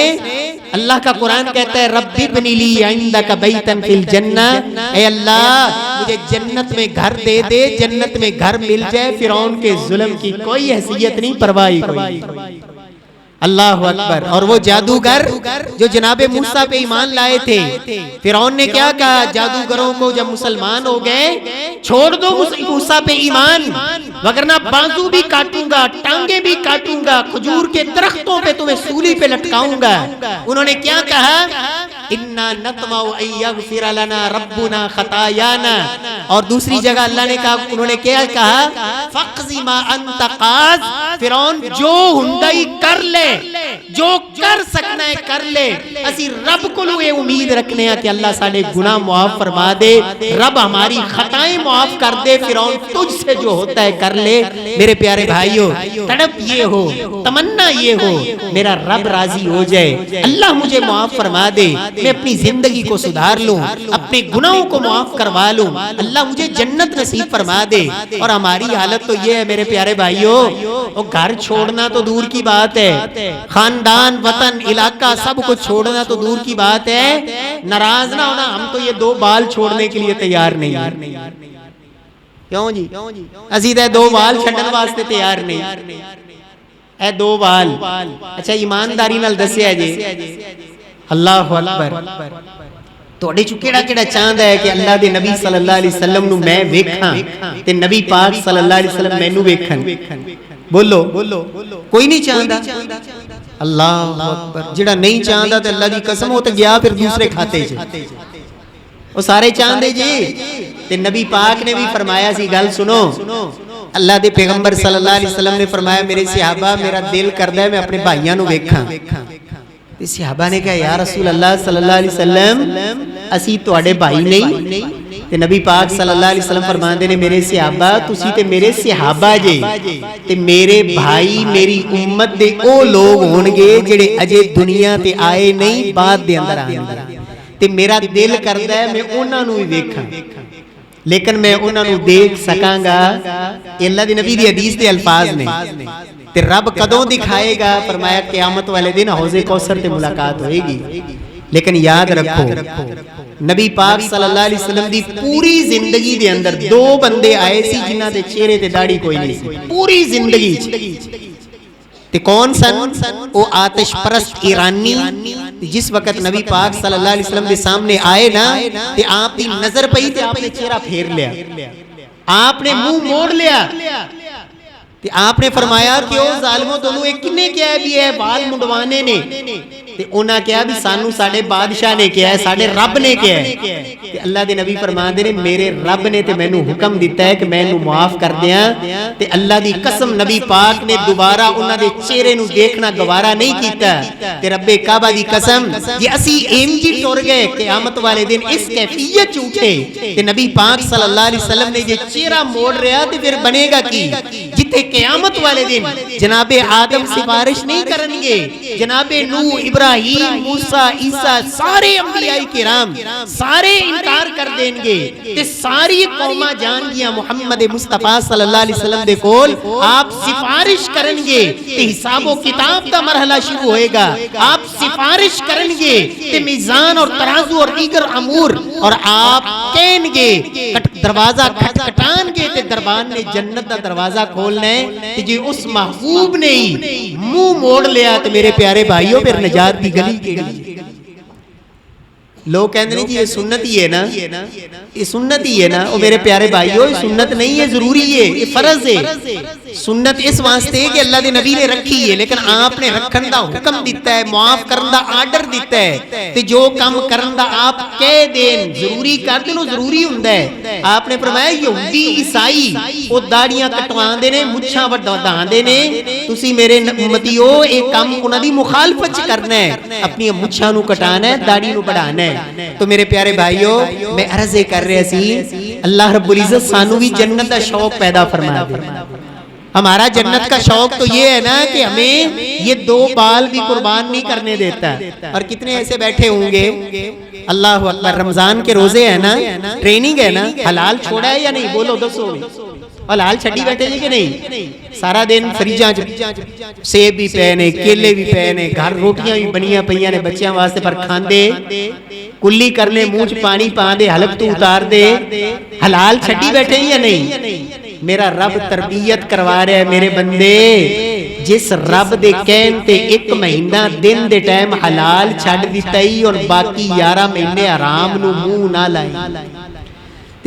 اللہ کا قرآن کہتا ہے رب ابن لی عندک بیتا فی الجنہ، اے اللہ مجھے جنت میں گھر دے دے، جنت میں گھر مل جائے، فرعون کے ظلم کی کوئی حیثیت نہیں، پرواہی کوئی، اللہ اکبر۔ اور وہ جادوگر جو جناب موسیٰ پہ ایمان لائے تھے، فرعون نے کیا کہا جادوگروں کو جب مسلمان ہو گئے، چھوڑ دو موسیٰ پہ ایمان وگرنہ بازو بھی کاٹوں گا، ٹانگیں بھی کاٹوں گا، کھجور کے درختوں پہ تمہیں سولی پہ لٹکاؤں گا۔ انہوں نے کیا کہا، اِنَّا نَطْمَعُ أَن يَغْفِرَ لَنَا رَبُّنَا خَطَايَانَا، اور دوسری جگہ اللہ نے کہا، انہوں نے کیا کہا، فَقْضِ مَا أَنْتَ قَاضٍ، فرعون جو ہندائی کر لے، جو کر سکنا ہے کر لے، اسی رب کو لوگ امید رکھنے ہیں کہ اللہ ساڑھے گناہ معاف فرما دے، رب ہماری خطائیں معاف کر دے، فرعون تجھ سے جو ہوتا ہے کر لے۔ میرے پیارے بھائیوں، تڑپ یہ ہو، تمنا یہ ہو، میرا رب راضی ہو جائے، اللہ مجھے معاف فرما دے، میں اپنی زندگی کو سدھار لوں، اپنے گناہوں کو معاف کروا لوں، اللہ مجھے جنت نصیب فرما دے۔ اور ہماری حالت تو یہ ہے میرے پیارے بھائیوں، وہ گھر چھوڑنا تو دور کی بات ہے، خاندان، وطن، علاقہ سب کچھ چھوڑنا تو دور کی بات ہے، ناراض نہ ہونا، ہم تو یہ 2 بال چھوڑنے کے لیے تیار نہیں ہیں، کیوں جی، اسی تے 2 بال چھڑن واسطے تیار نہیں، اے 2 بال، اچھا ایمانداری نال دسیا جی، اللہ اکبر، توڑے چو کیڑا کیڑا چاند ہے کہ اللہ دے نبی صلی اللہ علیہ وسلم نو میں ویکھاں تے نبی پاک صلی اللہ علیہ وسلم میں نو ویکھن، بولو کوئی نہیں چاہتا، اللہ اکبر، جڑا نہیں چاہتا تے اللہ دی قسم ہو تے گیا پھر دوسرے کھاتے جے، وہ سارے چاندے جی، تے نبی پاک نے بھی فرمایا سی، گل سنو، اللہ دے پیغمبر صلی اللہ علیہ وسلم نے فرمایا میرے صحابہ میرا دل کردہ ہے میں اپنے بھائیاں نو ویکھاں، تے صحابہ نے کہا یا رسول اللہ صلی اللہ علیہ وسلم اسی تواڈے بھائی نہیں، تے نبی پاک صلی اللہ علیہ وسلم فرماندے نے میرے صحابہ تسی تے میرے صحابہ جے، تے میرے بھائی میری امت دے او لوگ ہونگے جڑے اجے دنیا تے آئے نہیں بعد دے اندر آئے، تے میرا دل کردہ ہے میں انہاں نو ہی ویکھاں، لیکن میں انہاں نو دیکھ سکاں گا، اللہ دی نبی دی حدیث دے الفاظ نے، تے رب کدوں دکھائے گا، فرمایا قیامت والے دن حوض کوثر تے ملاقات ہوئے گی، لیکن یاد رکھو نبی پاک صلی اللہ علیہ وسلم دی پوری زندگی دے اندر 2 بندے آئے سی جنہاں دے چہرے تے داڑھی کوئی نہیں سی پوری زندگی، تے کون سن، او آتش پرست ایرانی، جس وقت نبی پاک صلی اللہ علیہ وسلم دے سامنے آئے نا، تے آپ دی نظر پئی تے آپ نے چہرہ پھیر لیا، آپ نے منہ موڑ لیا، تے آپ نے فرمایا کہ او ظالموں تنوں ایک کنے کیا ہے بھی ہے بال منڈوانے نے، تے انہاں کہا بھی سانو ساڑے بادشاہ نے کیا ہے، ساڑے رب نے کیا ہے، تے اللہ دے نبی فرماندے نے میرے رب نے تے میں نو حکم دیتا ہے کہ میں نو معاف کر دیاں، تے اللہ دی قسم نبی پاک نے دوبارہ انہاں دے چہرے نو دیکھنا گوارا نہیں کیتا، تے رب کعبہ دی قسم جی اسی ایم جی ٹر گئے قیامت والے دن اس کیفیت چوٹے تے نبی پاک صلی اللہ علیہ وسلم نے جے چہرہ موڑ رہا تے پھر بنے گا کی، جتے قیامت والے دن جناب آدم سفارش نہیں کرنگے، جناب نوح، ابراہیم، موسیٰ، عیسیٰ سارے انبیاء کرام سارے انکار کر دیں گے تے ساری قومہ جان گیا محمد مصطفیٰ صلی اللہ علیہ وسلم دے کول آپ سفارش کرنگے تے حساب و کتاب دا مرحلہ شروع ہوئے گا، آپ سفارش کرنگے تے میزان اور ترازو اور دیگر امور اور آپ کہنگے دروازہ کھٹکھٹان گے تے دربان نے جنت دا دروازہ کھولنا ہے تے جی اس محبوب نے ہی منہ موڑ لیا تو میرے پیارے بھائیوں پھر نجات دی گلی کے گلی۔ لوگ کہندے ہیں جی یہ سنت ہی ہے نا، یہ سنت ہی ہے نا، اور میرے پیارے بھائیوں یہ سنت نہیں ہے، ضروری ہے، یہ فرض ہے۔ سنت اس واسطے کہ اللہ دے نبی نے رکھی ہے، لیکن آپ نے رکھن دا حکم دیتا ہے، معاف کرن دا آرڈر دیتا ہے، تے جو کام کرن دا آپ کہہ دین ضروری کر دیں، وہ ضروری ہوندہ ہے۔ آپ نے فرمایا یہودی عیسائی وہ داڑیاں کٹوان دے نے، مچھاں وڈان دے نے، تسی میرے امتیو ایک کام انہاں دی مخالفت کرنا ہے، اپنی مچھاں نو کٹانا ہے، داڑی نو بڑھانا ہے۔ تو میرے پیارے بھائیوں میں عرض کر رہے سی اللہ رب العزت سانو بھی جنت کا شوق پیدا فرما دے۔ ہمارا جنت کا شوق تو یہ ہے نا کہ ہمیں یہ دو بال بھی قربان نہیں کرنے دیتا، اور کتنے ایسے بیٹھے ہوں گے اللہ اکبر رمضان کے روزے ہیں نا، ٹریننگ ہے نا، حلال چھوڑا ہے یا نہیں بولو دسو، حلال چھڑی بیٹھے جی کہ نہیں، سارا دن فریجاں سیب بھی پہنے، کیلے بھی پہنے، گھر روٹیاں بھی بنیاں پہیاں نے بچیاں واسطے پر کھاندے، کلی کرنے منہ چ پانی پان دے، حلق تو اتار دے، حلال چھڑی بیٹھے یا نہیں؟ میرا رب تربیت کروا رہا ہے میرے بندے، جس رب دے کہن تے ایک مہینہ دن دے ٹائم حلال چھڑ دیتا ہی اور باقی 11 مہینے حرام نو منہ نہ لائیں،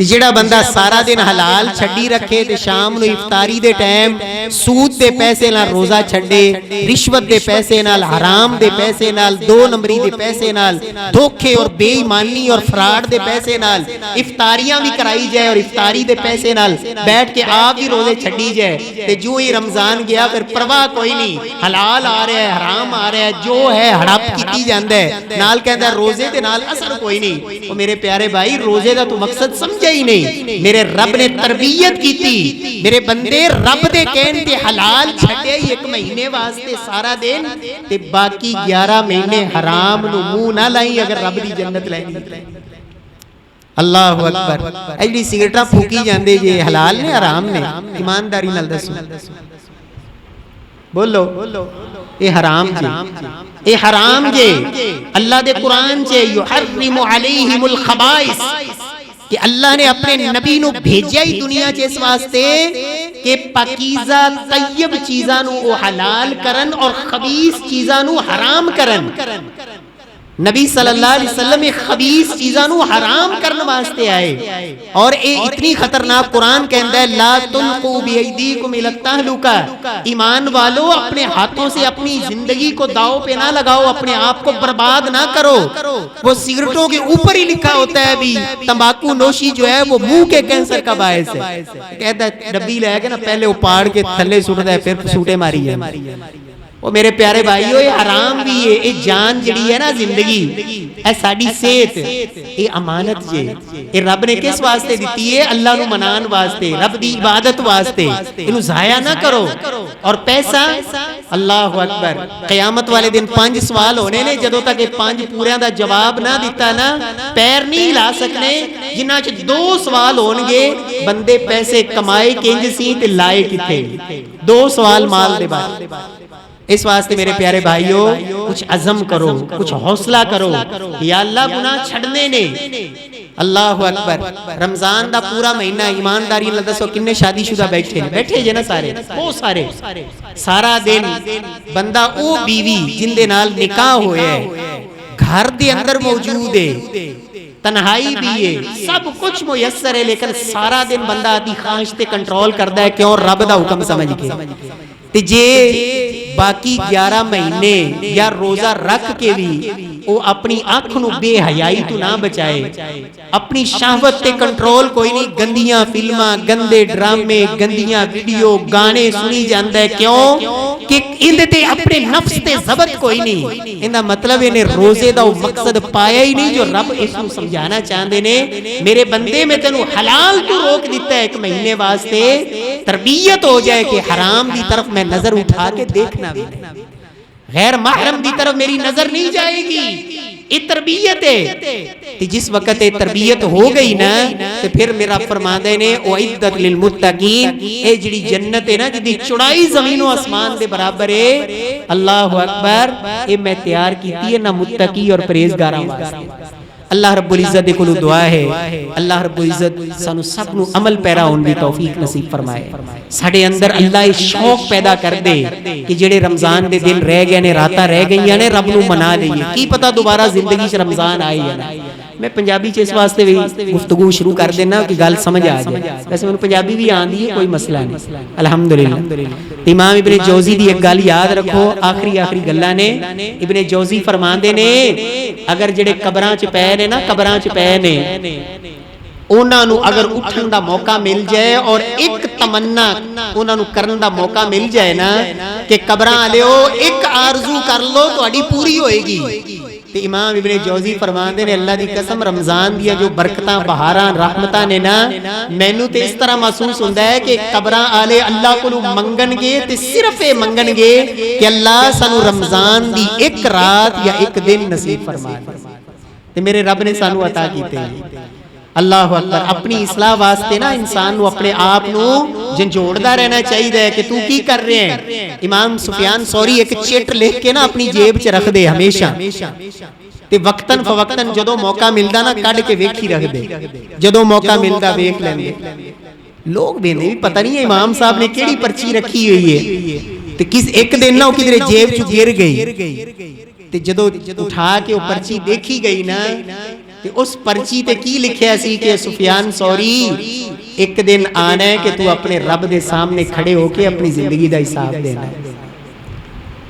جڑا بندہ سارا دن حلال چھڑی رکھے تے شام نو افطاری دے ٹائم سود دے پیسے نال روزہ چھڑے، رشوت دے پیسے نال، حرام دے پیسے نال، دو نمبری دے پیسے نال، دھوکے اور بے ایمانی اور فراڈ دے پیسے نال افطاریاں بھی کرائی جائے اور افطاری دے پیسے نال بیٹھ کے آپ بھی روزے چھڑی جائے، تے جو ہی رمضان گیا پھر پرواہ کوئی نہیں، حلال آ رہا ہے، حرام آ رہا ہے، جو ہے ہڑپ کیتی جاندہ ہے، نال کہندہ ہے روزے دے نال اثر کوئی نہیں۔ اور میرے پیارے بھائی روزے دا تو مقصد سمجھے ہی نہیں، میرے رب نے تربیت کی تھی، میرے بندے رب دے کہن تے حلال چھٹے ہی ایک مہینے واسطے سارا دن تے باقی 11 مہینے حرام نو منہ نہ لائیں اگر رب دی جنت لائیں۔ اللہ اکبر، ایڈی سگریٹاں پھوکی جاندے جے حلال نے حرام نے؟ ایمانداری نال دسو بولو، اے حرام جے، اے حرام جے، اللہ دے قرآن جے یحرم علیہم الخبائث، کہ اللہ نے اپنے نبی نو بھیجیا ہی دنیا چیز واسطے کہ پاکیزہ طیب چیزاں نو وہ حلال کرن اور خبیث چیزاں نو حرام کرن۔ نبی صلی اللہ علیہ وسلم خبیث چیزاں نو حرام کرن واسطے آئے، اور اے اتنی خطرناک قرآن کہندہ ہے لا تلقوا بیدیکم الی التہلکہ، ایمان والو اپنے ہاتھوں سے اپنی زندگی کو داؤ پہ نہ لگاؤ، اپنے آپ کو برباد نہ کرو۔ وہ سگریٹوں کے اوپر ہی لکھا ہوتا ہے بھی تمباکو نوشی جو ہے وہ منہ کے کینسر کا باعث ہے، کہتا ہے ڈبی لے کے نا پہلے اپاڑ کے تھلے سوٹتا ہے پھر سوٹے ماری ہے۔ وہ میرے پیارے بھائیو یہ حرام بھی ہے، یہ جان جڑی ہے نا زندگی، اے ساڑی صحت، یہ امانت جے، یہ رب نے کس واسطے دیتی ہے؟ اللہ نو منان واسطے، رب دی عبادت واسطے، انہوں ضائع نہ کرو۔ اور پیسہ اللہ اکبر، قیامت والے دن 5 سوال ہونے نے، جدوں تک یہ 5 پوریاں دا جواب نہ دیتا نا پیر نہیں ہلا سکنے، جنہاں چ 2 سوال ہونگے بندے پیسے کمائے کنج سی تے لائے کتھے، 2 سوال مال دے بعد۔ اس واسطے میرے پیارے بھائیوں کچھ عزم کرو، کچھ حوصلہ کرو، یا اللہ گناہ چھڑنے نے۔ اللہ اکبر، رمضان دا پورا مہینہ ایمانداری اللہ دسو کنے شادی شدہ بیٹھے جے نا سارے، وہ سارے سارا دن بندہ او بیوی جن دے نال نکاح ہوئے ہے گھر دے اندر موجود ہے، تنہائی بھی ہے، سب کچھ میسر ہے، لیکن سارا دن بندہ آتی خواہش تے کنٹرول کردہ ہے، کیوں؟ رب دا حکم سمجھ کے۔ تے جے باقی 11 مہینے یا روزہ رکھ کے بھی وہ اپنی آنکھ نو بے حیائی تو نہ بچائے، اپنی شہوت تے کنٹرول کوئی نہیں، گندیاں فلماں، گندے ڈرامے، گندیاں ویڈیو، گانے سنی جاندہ ہے، کیوں کہ اندے تے اپنے نفس تے ضبط کوئی نہیں۔ اندہ مطلب انہیں روزے دا وہ مقصد پایا ہی نہیں جو رب اس کو سمجھانا چاہندے نے، میرے بندے میں تینوں حلال تو روک دیتا ہے 1 مہینے واسطے، تربیت ہو جائے کہ حرام دی طرف میں نظر اٹھا کے دیکھنا بھی، غیر محرم دی طرف میری نظر نہیں جائے گی، یہ تربیت ہے۔ تو جس وقت یہ تربیت ہو گئی نا تو پھر میرا فرماندے نے اُعِدَّتْ لِلْمُتَّقِينَ، اے جڑی جنت ہے نا جدی چڑائی زمین و آسمان دے برابر ہے، اللہ اکبر، اے میں تیار کیتی ہے نہ متقی اور پرہیزگاراں واسطے۔ اللہ رب العزت دے کولوں دعا ہے اللہ رب العزت سانو سب نو عمل پیرا ہون دی توفیق نصیب فرمائے، ساڈے اندر اللہ اس شوق پیدا کر دے کہ جڑے رمضان دے دن رہ گئے نے، راتاں رہ گئیاں نے، رب نو منا لئیے، کی پتہ دوبارہ زندگی چ رمضان آئی ہے نا۔ میں پنجابی چ اس واسطے بھی گفتگو شروع کر دینا کہ گل سمجھ آ جائے، ویسے میں پنجابی بھی آندی ہے، کوئی مسئلہ نہیں الحمدللہ۔ امام ابن جوزی دی ایک گل یاد رکھو، آخری گلاں نے ابن جوزی فرماندے نے اگر جڑے قبراں چ پے نے نا، قبراں چ پے نے، انہاں نو اگر اٹھن دا موقع مل جائے اور ایک تمنا انہاں نو کرن دا موقع مل جائے نا کہ قبراں والےو ایک آرزو کر لو تہاڈی پوری ہوئے گی، تو امام ابن جوزی فرماندے نے اللہ دی قسم رمضان دیا جو برکتاں بہاراں رحمتاں نے نا، مینوں تے اس طرح محسوس ہوندا ہے کہ قبراں والے اللہ کولوں منگن گے تے صرف یہ منگن گے کہ اللہ سانو رمضان دی ایک رات یا ایک دن نصیب فرما دے، تے میرے رب نے سانو عطا کیتے ہیں۔ اللہ اکبر، اپنی اصلاح واسطے نا انسان نو اپنے آپ نو جھنجھوڑدا رہنا چاہیے کہ تو کی کر رہے ہیں۔ امام سفیان ثوری ایک چٹ لکھ کے نا اپنی جیب چ رکھ دے ہمیشہ، تے وقتاً فوقتاً جدوں موقع ملدا نا کڈ کے ویکھی رکھ دے، جدوں موقع ملدا ویکھ لیندے۔ لوگ بیندے بھی پتہ نہیں ہے امام صاحب نے کیڑی پرچی رکھی ہوئی ہے، تے کس ایک دن نا کدھر جیب چ گر گئی، تے جدوں اٹھا کے وہ پرچی دیکھی گئی نا تے اس پرچی تے کی لکھیا سی کہ سفیان ثوری ایک دن آنا ہے کہ تو اپنے رب دے سامنے کھڑے ہو کے اپنی زندگی دا حساب دینا ہے،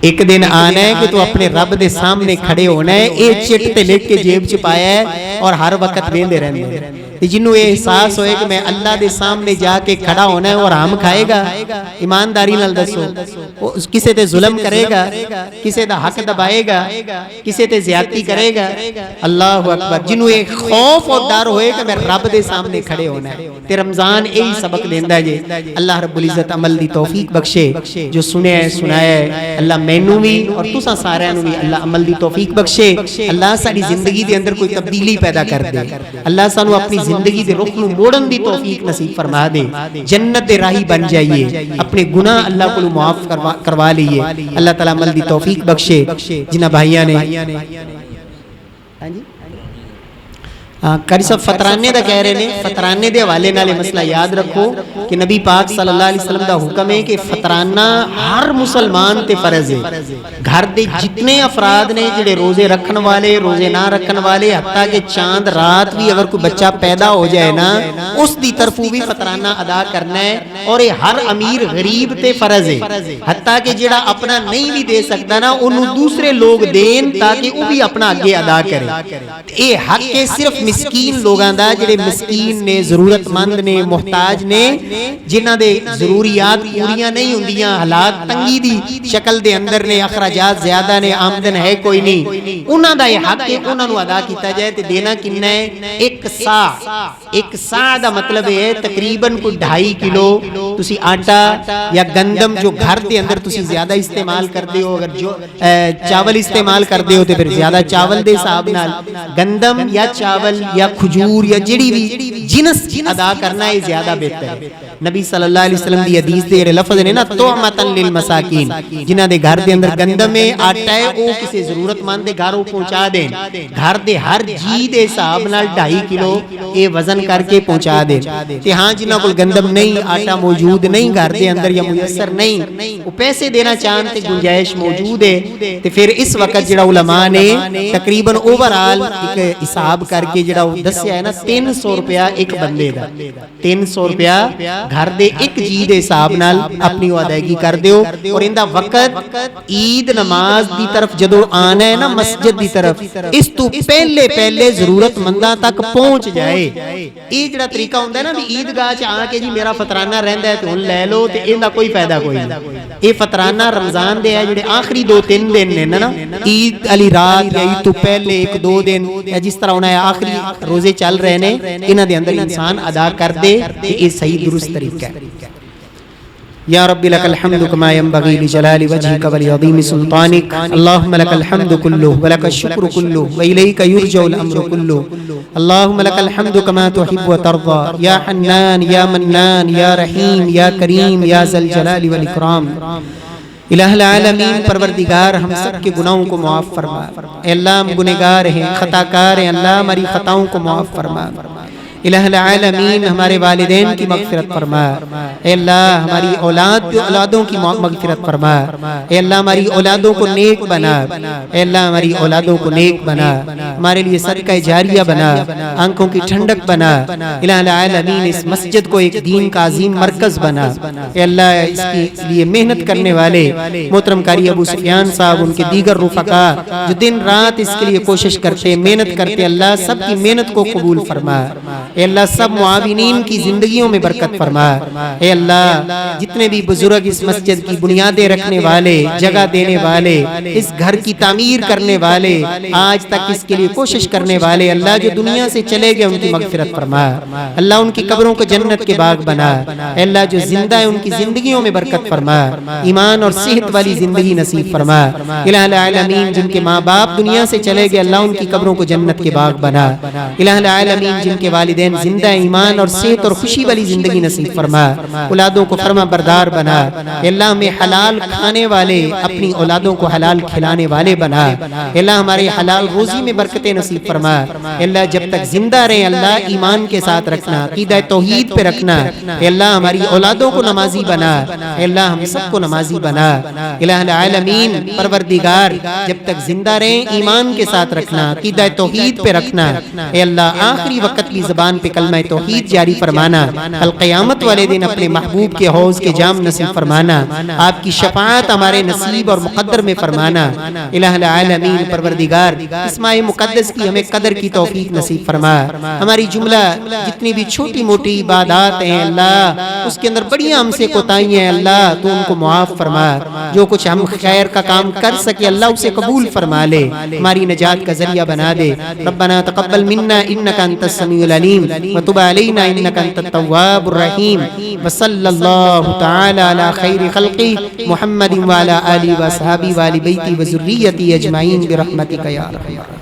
ایک دن آنا ہے کہ تو اپنے رب دے سامنے کھڑے ہونا ہے۔ اے چٹ تے لکھ کے جیب چ پایا ہے اور ہر وقت ویندے رہندے ہیں، جنوں یہ احساس ہوئے کہ میں اللہ دے سامنے جا کے کھڑا ہونا ہے اور حرام کھائے گا، ایمانداری نال دسو وہ کسے تے ظلم کرے گا، کسے دا حق دبائے گا، کسے تے زیادتی کرے گا؟ اللہ اکبر، جنوں یہ خوف اور ڈر ہوئے کہ میں رب دے سامنے کھڑے ہونا ہے، تے رمضان یہی سبق دیندا ہے جی۔ اللہ رب العزت عمل دی توفیق بخشے، جو سنے ہے سنایا ہے اللہ مینوں بھی اور تساں سارے نوں بھی اللہ عمل دی توفیق بخشے، اللہ ساری زندگی دے اندر کوئی تبدیلی پیدا کر دے، اللہ سانو اپنی زندگی دے رخ نو موڑن دی توفیق نصیب فرما دے، جنت دے راہی بن جائیے، اپنے گناہ اللہ کو معاف کروا لئیے، اللہ تعالی عمل دی توفیق بخشے۔ جنہ بھائیاں نے قاری صاحب فطرانے دا کہہ رہے نے، فطرانے دے حوالے نالے مسئلہ یاد رکھو کہ نبی پاک صلی اللہ علیہ وسلم دا حکم ہے کہ فطرانہ ہر مسلمان تے فرض ہے، گھر دے جتنے افراد نے جڑے روزے رکھن والے، روزے نہ رکھن والے، حتیٰ کہ چاند رات بھی اگر کوئی بچہ پیدا ہو جائے نا اس دی طرف بھی فطرانہ ادا کرنا ہے، اور یہ ہر امیر غریب تے فرض ہے، حتیٰ کہ جڑا اپنا نہیں بھی دے سکتا نا انہوں دوسرے لوگ دین تاکہ وہ بھی اپنا آگے ادا کرے۔ اے حق ہے صرف مسکین لوگاں دا، جڑے مسکین نے، ضرورت مند نے، محتاج نے، جنہاں دے ضروریات پوریاں نہیں ہوندیاں، حالات تنگی دی شکل دے اندر نے، اخراجات زیادہ نے، آمدن ہے کوئی نہیں، انہاں دا یہ حق ہے انہاں نو ادا کیتا جائے۔ تے دینا کنا ہے؟ ایک سا، ایک سا دا مطلب ہے تقریباً کوئی 2.5 کلو تسی آٹا یا گندم جو گھر دے اندر تسی زیادہ استعمال کر دے ہو، اگر جو چاول استعمال کر دے ہو تے پھر زیادہ چاول دے حساب نال گندم یا چاول یا کھجور یا جڑی بھی جنس ادا کرنا ہے زیادہ بہتر ہے۔ نبی صلی اللہ علیہ وسلم دی حدیث دے لفظ نے نا طعمۃ للمساکین، جنہاں دے گھر دے اندر گندم ہے، آٹا ہے، او کسی ضرورت مند دے گھر پہنچا دیں، گھر دے ہر جی دے حساب نال 2.5 کلو اے وزن کر کے پہنچا دیں۔ تے ہاں جنہاں کول گندم نہیں، آٹا موجود نہیں گھر دے اندر یا میسر نہیں، وہ پیسے دینا چاہن تے گنجائش موجود ہے، تے پھر اس وقت جڑا علماء نے تقریباً اوورال ایک حساب کر کے جڑا دسیا ہے نا 300 روپیہ ایک بندے دا 300 روپیہ گھر دے ایک جی دے حساب نال اپنی ادائیگی کر دیو اور اندا وقت عید نماز دی طرف جدو آنا ہے نا مسجد دی طرف اس تو پہلے ضرورت منداں تک پہنچ جائے. یہ جڑا طریقہ ہوندا ہے نا بھی عید گاہ چ آ کے جی میرا فطرانہ رہندا ہے تے ہن لے لو تے ایندا کوئی فائدہ کوئی نہیں. یہ فطرانہ رمضان دے ہے جڑے آخری 2-3 دن نے نا عید علی رات یا عید تو پہلے 1-2 دن یا جس طرح ہونا ہے آخری روزے چل رہے نے انہاں دے اندر انسان ادا کر دے تے یہ صحیح درست طریقہ ہے. یا رب لک الحمد کما ینبغی لجلال وجهک ولعظیم سلطانک اللهم لک الحمد کلہ ولک الشکر کلہ والیک یرجع الامر کلہ اللهم لک الحمد کما تحب وترضى یا حنان یا منان یا رحیم یا کریم یا ذا الجلال والاکرام. الہ العالمین پروردگار ہم سب کے گناہوں کو معاف فرما. اے اللہ ہم گنہگار ہیں خطا کار ہیں اللہ ہماری خطاؤں کو معاف فرما. الہ العالمین ہمارے والدین کی مغفرت فرما. اے اللہ ہماری اولادوں کی مغفرت فرما. اے اللہ ہماری اولادوں کو نیک بنا. اے اللہ ہماری اولادوں کو نیک بنا. ہمارے لیے صدقہ جاریہ بنا, آنکھوں کی ٹھنڈک بنا. الہ العالمین اس مسجد کو ایک دین کا عظیم مرکز بنا. اے اللہ اس کے لیے محنت کرنے والے محترم قاری ابو سفیان صاحب ان کے دیگر رفقا جو دن رات اس کے لیے کوشش کرتے محنت کرتے اللہ سب کی محنت کو قبول فرما. اے اللہ سب معاونین کی زندگیوں میں برکت فرما. اے اللہ جتنے بھی بزرگ اس مسجد کی بنیادیں رکھنے والے جگہ دینے والے اس گھر کی تعمیر کرنے والے آج تک اس کے لیے کوشش کرنے والے اللہ جو دنیا سے چلے گئے ان کی مغفرت فرما. اللہ ان کی قبروں کو جنت کے باغ بنا. اے اللہ جو زندہ ہے ان کی زندگیوں میں برکت فرما, ایمان اور صحت والی زندگی نصیب فرما. الہ العالمین جن کے ماں باپ دنیا سے چلے گئے اللہ ان کی قبروں کو جنت کے باغ بنا. الہ العالمین جن کے والدین زندہ ایمان اور صحت اور خوشی والی زندگی نصیب فرما. اولادوں کو فرما بردار بنا. اے اللہ ہمیں حلال کھانے والے اپنی اولادوں کو حلال کھلانے والے بنا. اے اللہ ہمارے حلال روزی میں برکتیں نصیب فرما. اے اللہ جب تک زندہ رہیں اللہ ایمان کے ساتھ رکھنا, عقیدہ توحید پہ رکھنا. اے اللہ ہماری اولادوں کو نمازی بنا. اے اللہ ہم سب کو نمازی بنا. الہ العالمین پروردگار جب تک زندہ رہیں ایمان کے ساتھ رکھنا, عقیدہ توحید پہ رکھنا. اے اللہ آخری وقت بھی زبان پہ کلمہ توحید جاری فرمانا. کل قیامت والے دن اپنے محبوب کے حوض کے جام نصیب فرمانا. آپ کی شفاعت ہمارے نصیب اور مقدر میں فرمانا. الہ العالمین پروردگار اس ماہ مقدس کی ہمیں قدر کی توفیق نصیب فرما. ہماری جملہ جتنی بھی چھوٹی موٹی عبادات ہیں اللہ اس کے اندر بڑی ہم سے کوتاہیاں ہیں اللہ تو ان کو معاف فرما. جو کچھ ہم خیر کا کام کر سکے اللہ اسے قبول فرما لے, ہماری نجات کا ذریعہ بنا دے. ربنا تقبل منا انک انت السمیع العلیم وتب علینا انک انت التواب الرحیم. وصلی اللہ تعالی علی خیر خلقی محمد وعلی آلہ وصحبہ وآل بیتہ وذریتہ اجمعین برحمتک یا ارحم الراحمین.